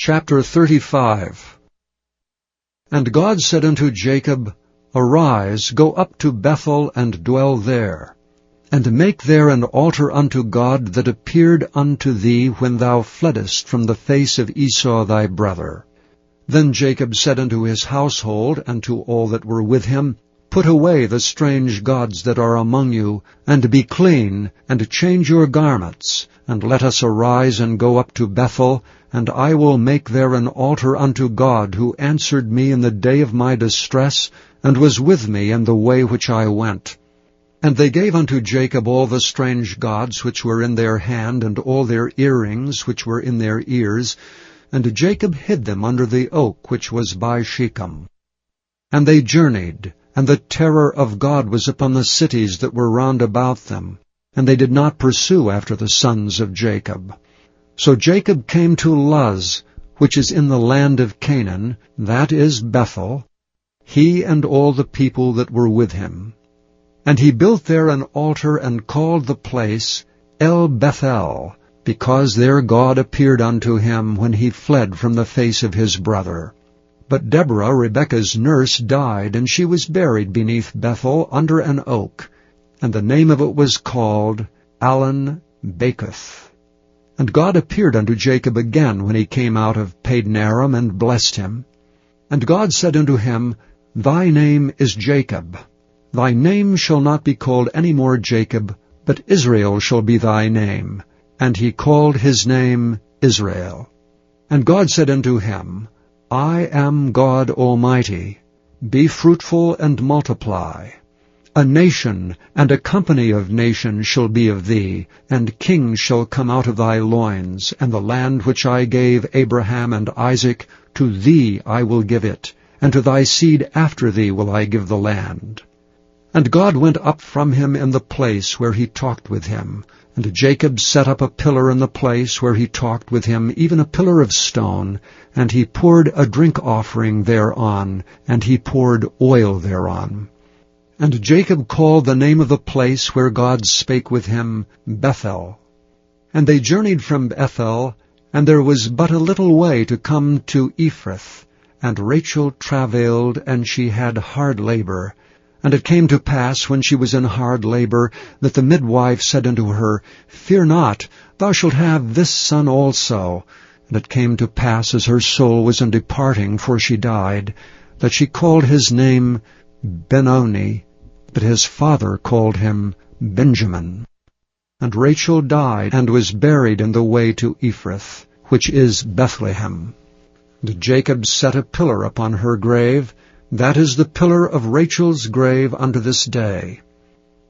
Chapter 35. And God said unto Jacob, Arise, go up to Bethel, and dwell there, and make there an altar unto God that appeared unto thee when thou fleddest from the face of Esau thy brother. Then Jacob said unto his household, and to all that were with him, Put away the strange gods that are among you, and be clean, and change your garments, and let us arise and go up to Bethel, and I will make there an altar unto God, who answered me in the day of my distress, and was with me in the way which I went. And they gave unto Jacob all the strange gods which were in their hand, and all their earrings which were in their ears, and Jacob hid them under the oak which was by Shechem. And they journeyed, and the terror of God was upon the cities that were round about them, and they did not pursue after the sons of Jacob. So Jacob came to Luz, which is in the land of Canaan, that is Bethel, he and all the people that were with him. And he built there an altar, and called the place El Bethel, because there God appeared unto him when he fled from the face of his brother. But Deborah, Rebekah's nurse, died, and she was buried beneath Bethel under an oak, and the name of it was called Allon Bacuth. And God appeared unto Jacob again when he came out of Padanaram, and blessed him. And God said unto him, Thy name is Jacob. Thy name shall not be called any more Jacob, but Israel shall be thy name. And he called his name Israel. And God said unto him, I am God Almighty. Be fruitful and multiply. A nation and a company of nations shall be of thee, and kings shall come out of thy loins, and the land which I gave Abraham and Isaac, to thee I will give it, and to thy seed after thee will I give the land. And God went up from him in the place where he talked with him, and Jacob set up a pillar in the place where he talked with him, even a pillar of stone, and he poured a drink offering thereon, and he poured oil thereon. And Jacob called the name of the place where God spake with him Bethel. And they journeyed from Bethel, and there was but a little way to come to Ephrath. And Rachel travailed, and she had hard labor. And it came to pass, when she was in hard labor, that the midwife said unto her, Fear not, thou shalt have this son also. And it came to pass, as her soul was in departing, for she died, that she called his name Benoni, but his father called him Benjamin. And Rachel died, and was buried in the way to Ephrath, which is Bethlehem. And Jacob set a pillar upon her grave. That is the pillar of Rachel's grave unto this day.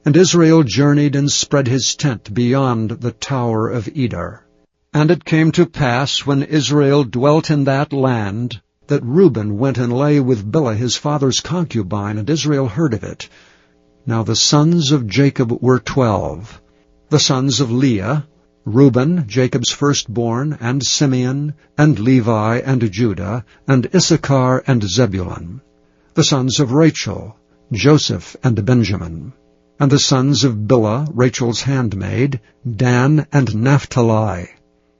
And Israel journeyed and spread his tent beyond the tower of Eder. And it came to pass, when Israel dwelt in that land, that Reuben went and lay with Bilhah his father's concubine, and Israel heard of it. Now the sons of Jacob were 12. The sons of Leah, Reuben, Jacob's firstborn, and Simeon, and Levi, and Judah, and Issachar, and Zebulun. The sons of Rachel, Joseph, and Benjamin. And the sons of Bilhah, Rachel's handmaid, Dan, and Naphtali.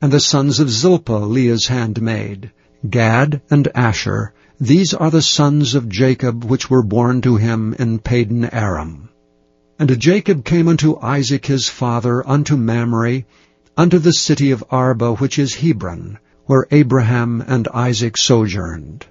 And the sons of Zilpah, Leah's handmaid, Gad, and Asher. These are the sons of Jacob, which were born to him in Padan Aram. And Jacob came unto Isaac his father, unto Mamre, unto the city of Arba, which is Hebron, where Abraham and Isaac sojourned.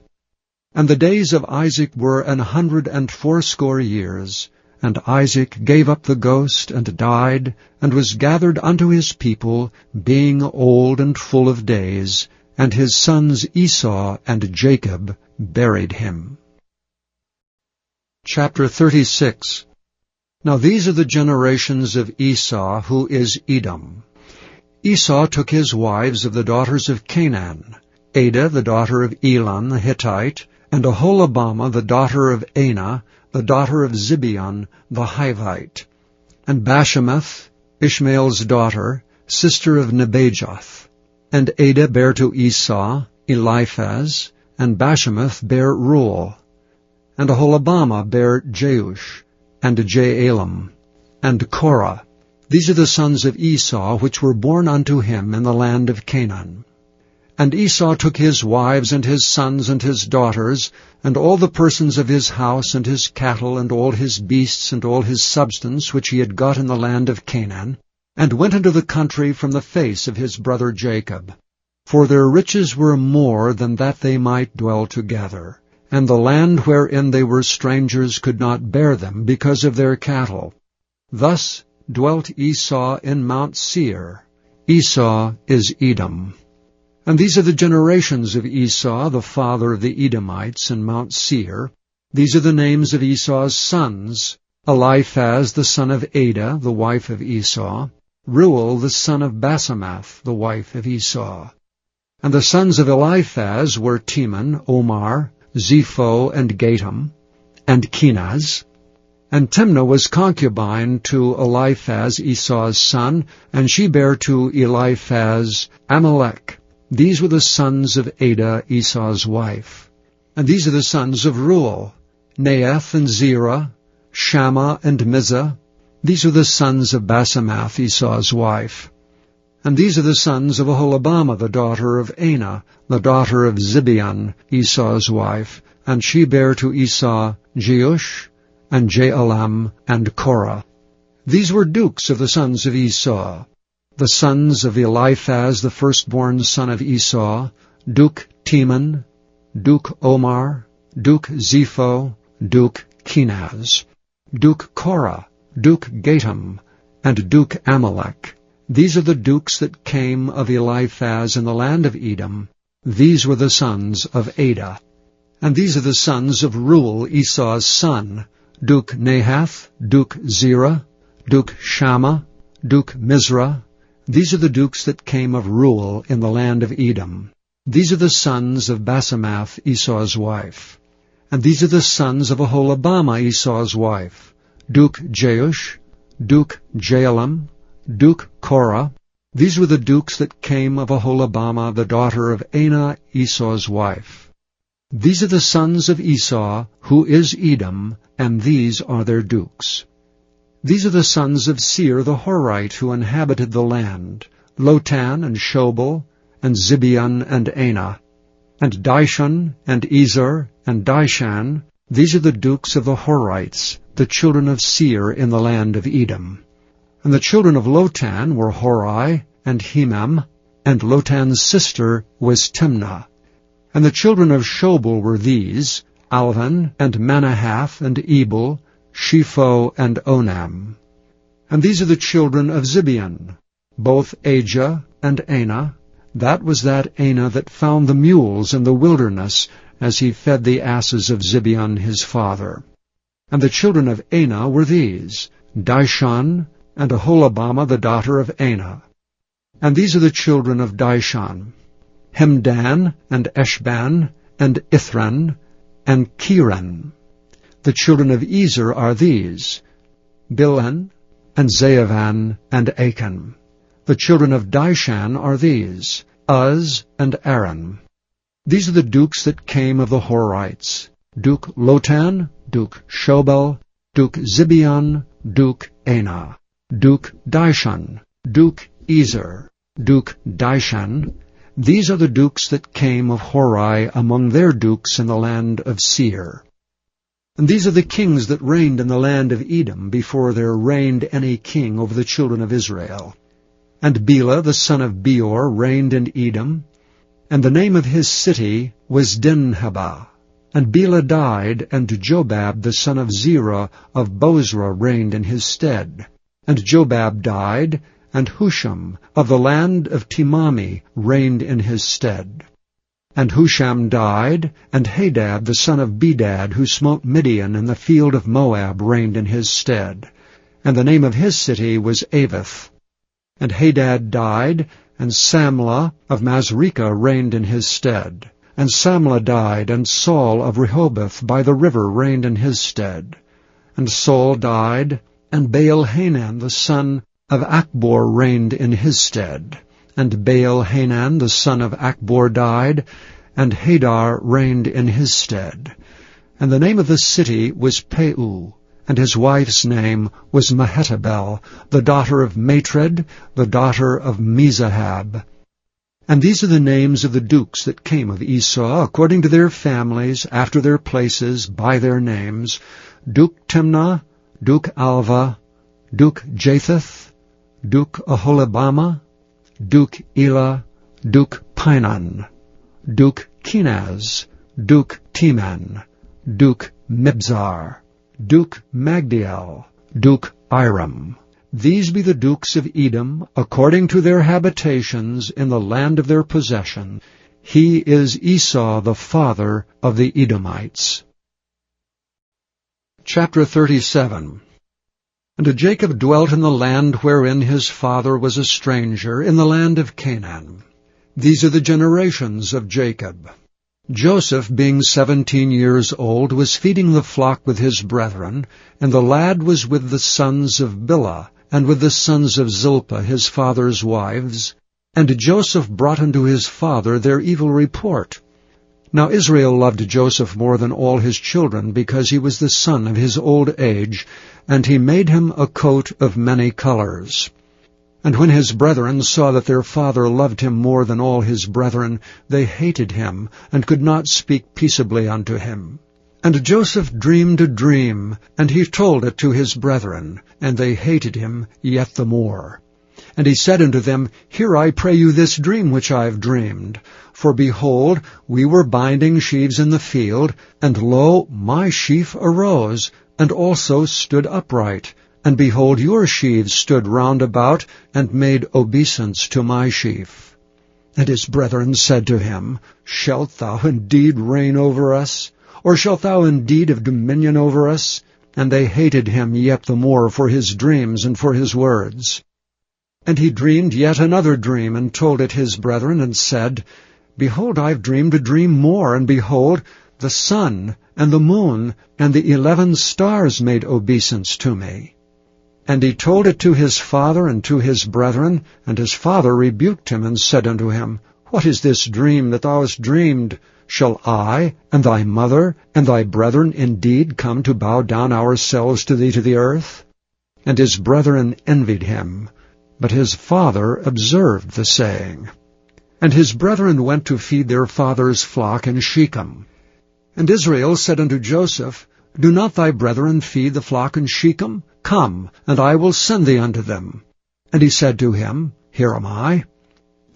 And the days of Isaac were 180 years, and Isaac gave up the ghost, and died, and was gathered unto his people, being old and full of days, and his sons Esau and Jacob buried him. Chapter 36. Now these are the generations of Esau, who is Edom. Esau took his wives of the daughters of Canaan, Adah the daughter of Elon the Hittite, and Aholibamah the daughter of Anah, the daughter of Zibeon the Hivite, and Bashemath, Ishmael's daughter, sister of Nebajoth. And Adah bare to Esau Eliphaz, and Bashemath bare Reuel. And Aholibamah bare Jeush, and Jaalam, and Korah. These are the sons of Esau, which were born unto him in the land of Canaan. And Esau took his wives and his sons and his daughters, and all the persons of his house, and his cattle, and all his beasts, and all his substance which he had got in the land of Canaan, and went into the country from the face of his brother Jacob. For their riches were more than that they might dwell together, and the land wherein they were strangers could not bear them because of their cattle. Thus dwelt Esau in Mount Seir. Esau is Edom. And these are the generations of Esau, the father of the Edomites, in Mount Seir. These are the names of Esau's sons: Eliphaz the son of Adah, the wife of Esau; Reuel the son of Basemath, the wife of Esau. And the sons of Eliphaz were Teman, Omar, Zepho, and Gatam, and Kenaz. And Timnah was concubine to Eliphaz, Esau's son, and she bare to Eliphaz Amalek. These were the sons of Adah, Esau's wife. And these are the sons of Reuel: Neath and Zerah, Shammah and Mizah. These are the sons of Basemath, Esau's wife. And these are the sons of Aholibamah, the daughter of Anah, the daughter of Zibeon, Esau's wife. And she bare to Esau Jeush, and Jaalam, and Korah. These were dukes of the sons of Esau. The sons of Eliphaz, the firstborn son of Esau: Duke Teman, Duke Omar, Duke Zepho, Duke Kenaz, Duke Korah, Duke Gatam, and Duke Amalek. These are the dukes that came of Eliphaz in the land of Edom. These were the sons of Adah. And these are the sons of Reuel, Esau's son: Duke Nahath, Duke Zerah, Duke Shammah, Duke Mizrah. These are the dukes that came of Reuel in the land of Edom. These are the sons of Basemath, Esau's wife. And these are the sons of Aholibamah, Esau's wife: Duke Jeush, Duke Jaalam, Duke Korah. These were the dukes that came of Aholibamah, the daughter of Anah, Esau's wife. These are the sons of Esau, who is Edom, and these are their dukes. These are the sons of Seir the Horite, who inhabited the land: Lotan and Shobal, and Zibeon and Anah, and Dishon, and Ezer, and Dishan. These are the dukes of the Horites, the children of Seir in the land of Edom. And the children of Lotan were Hori, and Hemam, and Lotan's sister was Timnah. And the children of Shobal were these: Alvan, and Manahath, and Ebal, Shepho, and Onam. And these are the children of Zibeon, both Ajah and Anah. That was that Anah that found the mules in the wilderness, as he fed the asses of Zibeon his father. And the children of Anah were these: Dishon, and Aholibamah the daughter of Anah. And these are the children of Dishon: Hemdan, and Eshban, and Ithran, and Kiran. The children of Ezer are these: Bilhan, and Zaavan, and Achan. The children of Dishan are these: Uz, and Aran. These are the dukes that came of the Horites: Duke Lotan, Duke Shobal, Duke Zibeon, Duke Anah, Duke Dishon, Duke Ezer, Duke Dishan. These are the dukes that came of Hori among their dukes in the land of Seir. And these are the kings that reigned in the land of Edom before there reigned any king over the children of Israel. And Bela the son of Beor reigned in Edom, and the name of his city was Dinhabah. And Bela died, and Jobab the son of Zerah of Bozrah reigned in his stead. And Jobab died, and Husham of the land of Timami reigned in his stead. And Husham died, and Hadad the son of Bedad, who smote Midian in the field of Moab, reigned in his stead. And the name of his city was Avith. And Hadad died, and Samlah of Masrekah reigned in his stead. And Samlah died, and Saul of Rehoboth by the river reigned in his stead. And Saul died, and Baal-Hanan the son of Achbor reigned in his stead. And Baal-Hanan the son of Achbor died, and Hadar reigned in his stead. And the name of the city was Peu, and his wife's name was Mehetabel, the daughter of Matred, the daughter of Mezahab. And these are the names of the dukes that came of Esau, according to their families, after their places, by their names: Duke Timnah, Duke Alva, Duke Japheth, Duke Aholibamah, Duke Elah, Duke Pinon, Duke Kenaz, Duke Teman, Duke Mibzar, Duke Magdiel, Duke Iram. These be the dukes of Edom, according to their habitations in the land of their possession. He is Esau the father of the Edomites. Chapter 37. And Jacob dwelt in the land wherein his father was a stranger, in the land of Canaan. These are the generations of Jacob. Joseph, being 17 years old, was feeding the flock with his brethren, and the lad was with the sons of Bilhah, and with the sons of Zilpah his father's wives. And Joseph brought unto his father their evil report. Now Israel loved Joseph more than all his children, because he was the son of his old age, and he made him a coat of many colors. And when his brethren saw that their father loved him more than all his brethren, they hated him, and could not speak peaceably unto him. And Joseph dreamed a dream, and he told it to his brethren, and they hated him yet the more. And he said unto them, Hear, I pray you, this dream which I have dreamed. For behold, we were binding sheaves in the field, and lo, my sheaf arose, and also stood upright. And behold, your sheaves stood round about, and made obeisance to my sheaf. And his brethren said to him, Shalt thou indeed reign over us? Or shalt thou indeed have dominion over us? And they hated him yet the more for his dreams and for his words. And he dreamed yet another dream, and told it his brethren, and said, Behold, I have dreamed a dream more, and behold, the sun, and the moon, and the 11 stars made obeisance to me. And he told it to his father and to his brethren, and his father rebuked him, and said unto him, What is this dream that thou hast dreamed? Shall I, and thy mother, and thy brethren indeed come to bow down ourselves to thee to the earth? And his brethren envied him, but his father observed the saying. And his brethren went to feed their father's flock in Shechem. And Israel said unto Joseph, Do not thy brethren feed the flock in Shechem? Come, and I will send thee unto them. And he said to him, Here am I.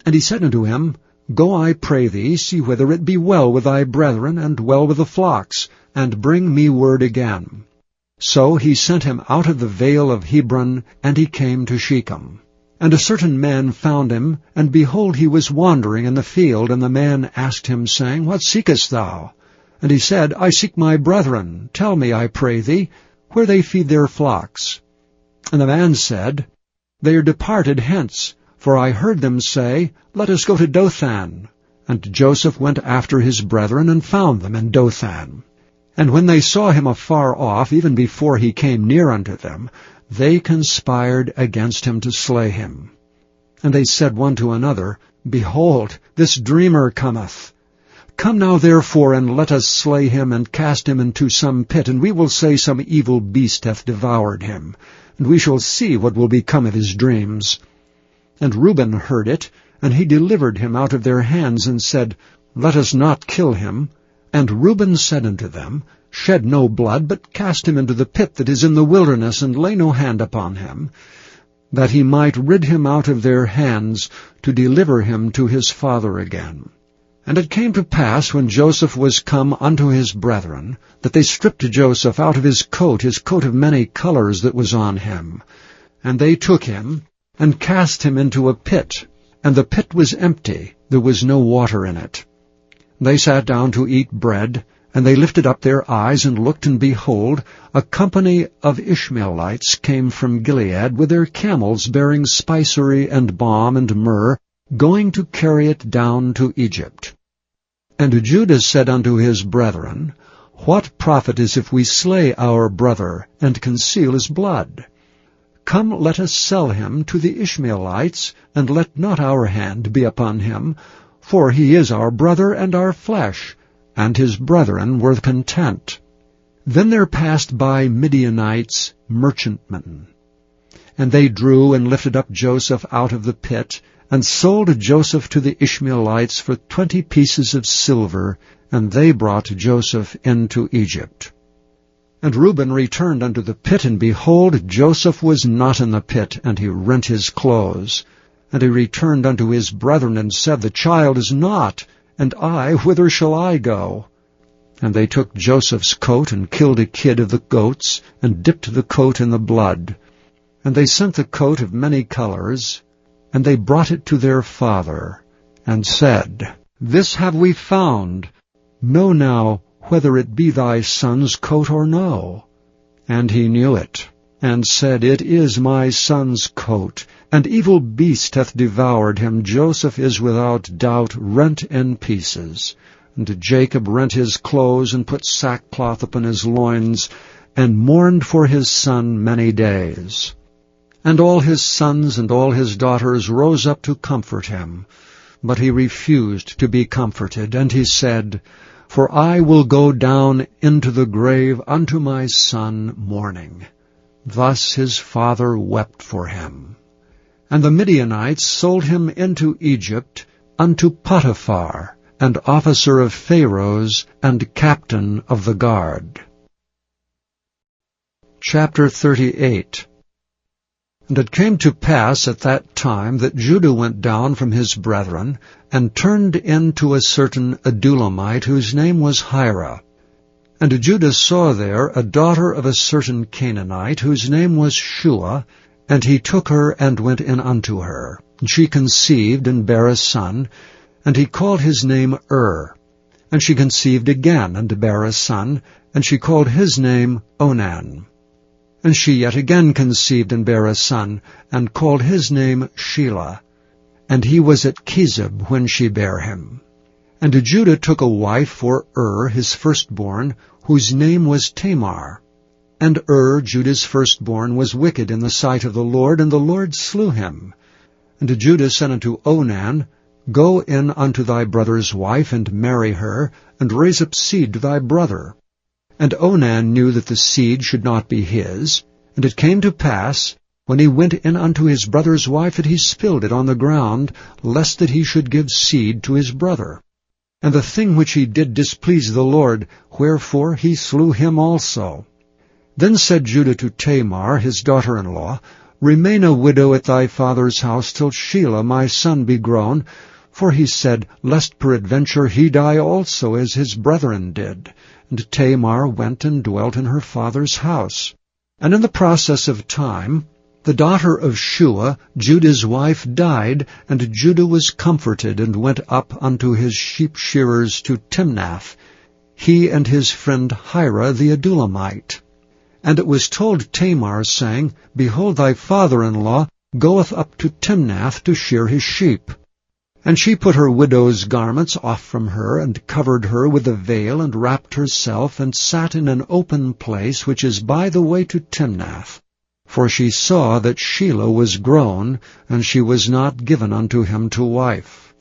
And he said unto him, Go, I pray thee, see whether it be well with thy brethren, and well with the flocks, and bring me word again. So he sent him out of the vale of Hebron, and he came to Shechem. And a certain man found him, and behold, he was wandering in the field, and the man asked him, saying, What seekest thou? And he said, I seek my brethren. Tell me, I pray thee, where they feed their flocks. And the man said, They are departed hence, for I heard them say, Let us go to Dothan. And Joseph went after his brethren, and found them in Dothan. And when they saw him afar off, even before he came near unto them, they conspired against him to slay him. And they said one to another, Behold, this dreamer cometh. Come now therefore, and let us slay him, and cast him into some pit, and we will say some evil beast hath devoured him, and we shall see what will become of his dreams. And Reuben heard it, and he delivered him out of their hands, and said, Let us not kill him. And Reuben said unto them, Shed no blood, but cast him into the pit that is in the wilderness, and lay no hand upon him, that he might rid him out of their hands, to deliver him to his father again. And it came to pass, when Joseph was come unto his brethren, that they stripped Joseph out of his coat of many colors that was on him. And they took him, and cast him into a pit, and the pit was empty, there was no water in it. They sat down to eat bread, and they lifted up their eyes, and looked, and behold, a company of Ishmaelites came from Gilead, with their camels bearing spicery and balm and myrrh, going to carry it down to Egypt. And Judah said unto his brethren, What profit is if we slay our brother, and conceal his blood? Come, let us sell him to the Ishmaelites, and let not our hand be upon him, for he is our brother and our flesh. And his brethren were content. Then there passed by Midianites, merchantmen. And they drew and lifted up Joseph out of the pit, and sold Joseph to the Ishmaelites for 20 pieces of silver, and they brought Joseph into Egypt. And Reuben returned unto the pit, and behold, Joseph was not in the pit, and he rent his clothes. And he returned unto his brethren, and said, The child is not, and I, whither shall I go? And they took Joseph's coat, and killed a kid of the goats, and dipped the coat in the blood. And they sent the coat of many colors, and they brought it to their father, and said, This have we found. Know now whether it be thy son's coat or no. And he knew it, and said, It is my son's coat. An evil beast hath devoured him. Joseph is without doubt rent in pieces. And Jacob rent his clothes, and put sackcloth upon his loins, and mourned for his son many days. And all his sons and all his daughters rose up to comfort him. But he refused to be comforted, and he said, For I will go down into the grave unto my son mourning. Thus his father wept for him. And the Midianites sold him into Egypt unto Potiphar, an officer of Pharaoh's, and captain of the guard. Chapter 38. And it came to pass at that time that Judah went down from his brethren, and turned into a certain Adullamite, whose name was Hira. And Judah saw there a daughter of a certain Canaanite, whose name was Shua, and he took her and went in unto her. And she conceived and bare a son, and he called his name And she conceived again, and bare a son, and she called his name Onan. And she yet again conceived and bare a son, and called his name Shelah. And he was at Chezib when she bare him. And Judah took a wife for his firstborn, whose name was Tamar. And Judah's firstborn, was wicked in the sight of the Lord, and the Lord slew him. And Judah said unto Onan, Go in unto thy brother's wife, and marry her, and raise up seed to thy brother. And Onan knew that the seed should not be his. And it came to pass, when he went in unto his brother's wife, that he spilled it on the ground, lest that he should give seed to his brother. And the thing which he did displeased the Lord, wherefore he slew him also. Then said Judah to Tamar, his daughter-in-law, Remain a widow at thy father's house till Shelah my son be grown. For he said, Lest peradventure he die also, as his brethren did. And Tamar went and dwelt in her father's house. And in the process of time, the daughter of Shua, Judah's wife, died, and Judah was comforted, and went up unto his sheep shearers to Timnath, he and his friend Hira the Adullamite. And it was told Tamar, saying, Behold, thy father-in-law goeth up to Timnath to shear his sheep. And she put her widow's garments off from her, and covered her with a veil, and wrapped herself, and sat in an open place which is by the way to Timnath. For she saw that Shelah was grown, and she was not given unto him to wife.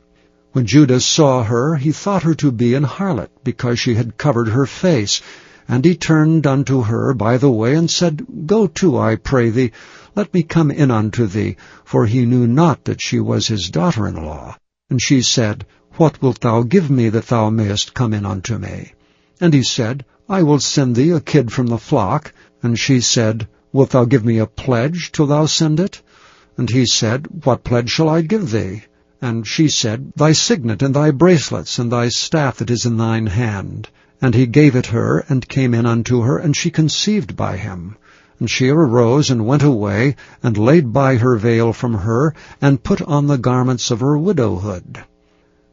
When Judah saw her, he thought her to be an harlot, because she had covered her face. And he turned unto her by the way, and said, Go to, I pray thee, let me come in unto thee. For he knew not that she was his daughter-in-law. And she said, What wilt thou give me that thou mayest come in unto me? And he said, I will send thee a kid from the flock. And she said, Wilt thou give me a pledge till thou send it? And he said, What pledge shall I give thee? And she said, Thy signet, and thy bracelets, and thy staff that is in thine hand. And he gave it her, and came in unto her, and she conceived by him. And she arose, and went away, and laid by her veil from her, and put on the garments of her widowhood.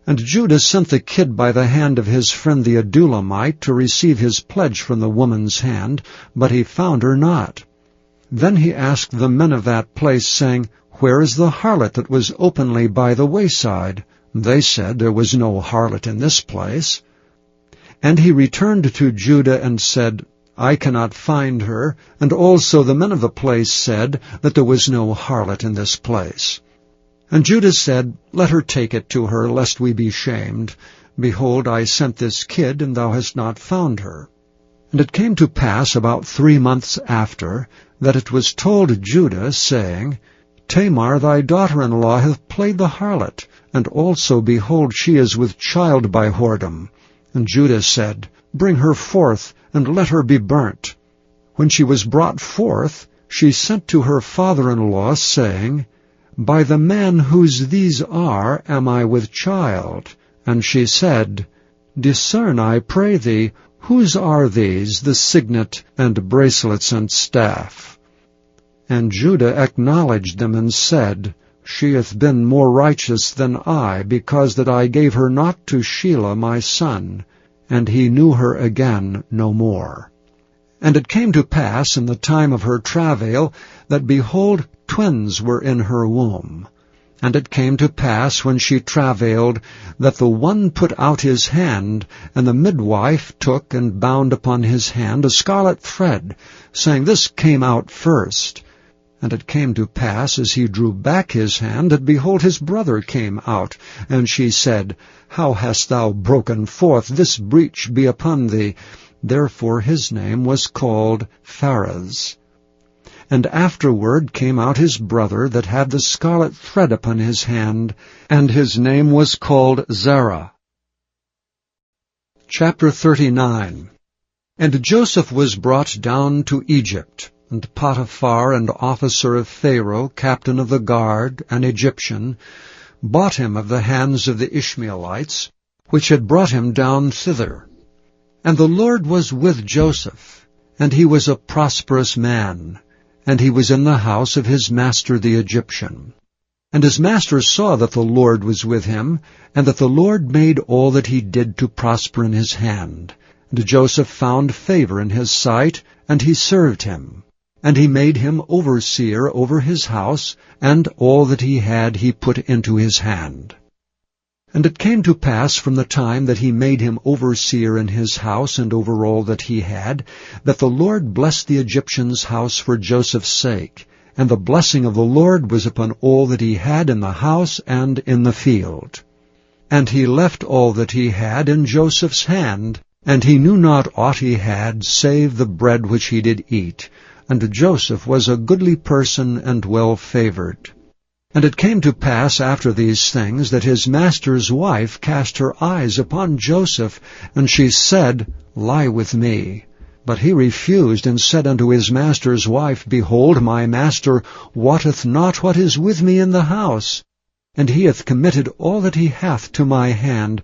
And Judah sent the kid by the hand of his friend the Adullamite to receive his pledge from the woman's hand, but he found her not. Then he asked the men of that place, saying, Where is the harlot that was openly by the wayside? They said, There was no harlot in this place. And he returned to Judah and said, I cannot find her. And also the men of the place said that there was no harlot in this place. And Judah said, Let her take it to her, lest we be shamed. Behold, I sent this kid, and thou hast not found her. And it came to pass about 3 months after, that it was told Judah, saying, Tamar thy daughter-in-law hath played the harlot, and also, behold, she is with child by whoredom. And Judah said, Bring her forth, and let her be burnt. When she was brought forth, she sent to her father-in-law, saying, By the man whose these are am I with child. And she said, Discern, I pray thee, whose are these, the signet and bracelets and staff? And Judah acknowledged them and said, She hath been more righteous than I, because that I gave her not to Shelah my son. And he knew her again no more. And it came to pass in the time of her travail, that, behold, twins were in her womb. And it came to pass, when she travailed, that the one put out his hand, and the midwife took and bound upon his hand a scarlet thread, saying, This came out first. And it came to pass, as he drew back his hand, that, behold, his brother came out. And she said, How hast thou broken forth? This breach be upon thee. Therefore his name was called Pharez. And afterward came out his brother that had the scarlet thread upon his hand, and his name was called Zerah. Chapter 39. And Joseph was brought down to Egypt, and Potiphar, an officer of Pharaoh, captain of the guard, an Egyptian, bought him of the hands of the Ishmaelites, which had brought him down thither. And the Lord was with Joseph, and he was a prosperous man, and he was in the house of his master the Egyptian. And his master saw that the Lord was with him, and that the Lord made all that he did to prosper in his hand. And Joseph found favor in his sight, and he served him. And he made him overseer over his house, and all that he had he put into his hand. And it came to pass from the time that he made him overseer in his house and over all that he had, that the Lord blessed the Egyptian's house for Joseph's sake. And the blessing of the Lord was upon all that he had in the house and in the field. And he left all that he had in Joseph's hand, and he knew not aught he had, save the bread which he did eat. And Joseph was a goodly person and well favored. And it came to pass after these things, that his master's wife cast her eyes upon Joseph, and she said, Lie with me. But he refused, and said unto his master's wife, Behold, my master wotteth not what is with me in the house, and he hath committed all that he hath to my hand.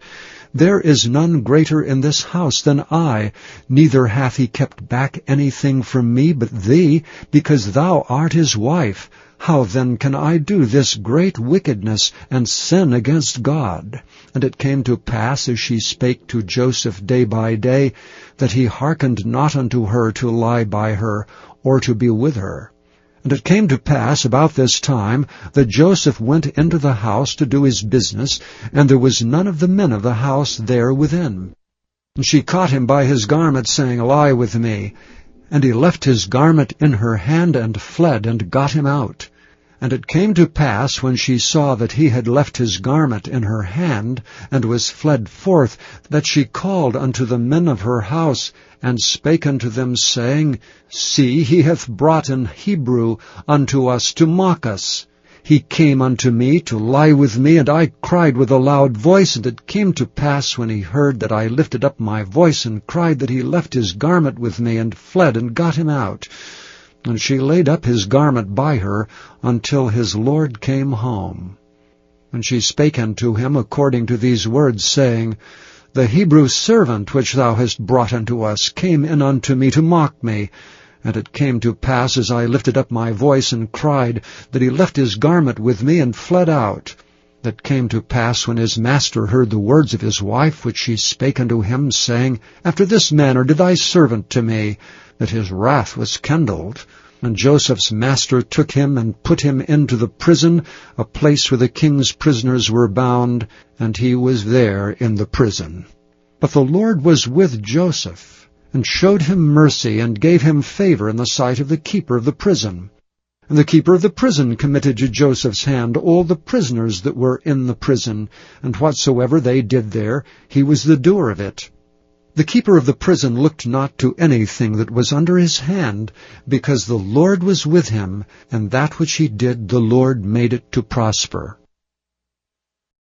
There is none greater in this house than I, neither hath he kept back anything from me but thee, because thou art his wife. How then can I do this great wickedness, and sin against God? And it came to pass, as she spake to Joseph day by day, that he hearkened not unto her to lie by her, or to be with her. And it came to pass about this time, that Joseph went into the house to do his business, and there was none of the men of the house there within. And she caught him by his garment, saying, Lie with me. And he left his garment in her hand, and fled, and got him out. And it came to pass, when she saw that he had left his garment in her hand, and was fled forth, that she called unto the men of her house, and spake unto them, saying, See, he hath brought an Hebrew unto us to mock us. He came unto me to lie with me, and I cried with a loud voice. And it came to pass, when he heard that I lifted up my voice and cried, that he left his garment with me, and fled, and got him out. And she laid up his garment by her, until his Lord came home. And she spake unto him according to these words, saying, The Hebrew servant which thou hast brought unto us came in unto me to mock me. And it came to pass, as I lifted up my voice and cried, that he left his garment with me, and fled out. That came to pass, when his master heard the words of his wife, which she spake unto him, saying, After this manner did thy servant to me, that his wrath was kindled. And Joseph's master took him, and put him into the prison, a place where the king's prisoners were bound, and he was there in the prison. But the Lord was with Joseph, and showed him mercy, and gave him favor in the sight of the keeper of the prison. And the keeper of the prison committed to Joseph's hand all the prisoners that were in the prison, and whatsoever they did there, he was the doer of it. The keeper of the prison looked not to anything that was under his hand, because the Lord was with him, and that which he did the Lord made it to prosper.